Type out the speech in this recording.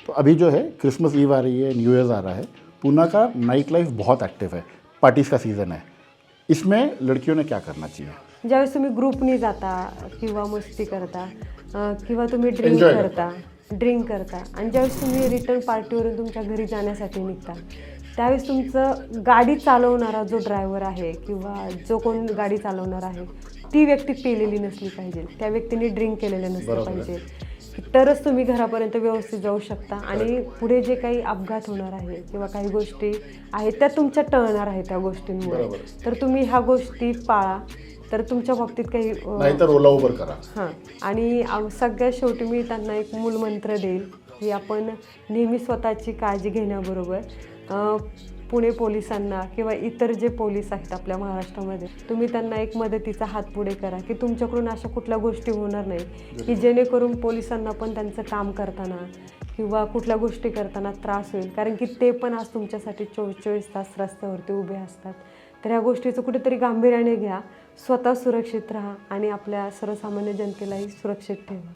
तो अभी जो है क्रिसमस ईव आ रही है, न्यू ईयर्स आ रहा है, पूना का नाइट लाइफ बहुत एक्टिव है, पार्टीज़ का सीज़न है। इसमें लड़कियों ने क्या करना चाहिए? ज्यावेळेस तुम्ही ग्रुपनी जाता किंवा मस्ती करता किंवा तुम्ही Enjoy ड्रिंक करता आणि ज्यावेळेस तुम्ही रिटर्न पार्टीवरून तुमच्या घरी जाण्यासाठी निघता, त्यावेळेस तुमचं गाडी चालवणारा जो ड्रायव्हर आहे किंवा जो कोण गाडी चालवणार आहे ती व्यक्ती पेलेली नसली पाहिजे, त्या व्यक्तीने ड्रिंक केलेलं नसलं पाहिजे, तरच तुम्ही घरापर्यंत व्यवस्थित जाऊ शकता आणि पुढे जे काही अपघात होणार आहे किंवा काही गोष्टी आहेत त्या तुमच्या टळणार आहेत त्या गोष्टींमुळे. तर तुम्ही ह्या गोष्टी पाळा, तर तुमच्या बाबतीत काही नाहीतर ओला उबर करा. हां. आणि सगळ्यात शेवटी मी त्यांना एक मूलमंत्र देईल की आपण नेहमी स्वतःची काळजी घेण्याबरोबर पुणे पोलिसांना किंवा इतर जे पोलीस आहेत आपल्या महाराष्ट्रामध्ये, तुम्ही त्यांना एक मदतीचा हात पुढे करा की तुमच्याकडून अशा कुठल्या गोष्टी होणार नाही की जेणेकरून पोलिसांना पण त्यांचं काम करताना किंवा कुठल्या गोष्टी करताना त्रास होईल, कारण की ते पण आज तुमच्यासाठी 24 तास रस्त्यावरती उभे असतात. तर ह्या गोष्टीचं कुठेतरी गांभीर्याने घ्या, स्वतः सुरक्षित राहा आणि आपल्या सर्वसामान्य जनतेलाही सुरक्षित ठेवा.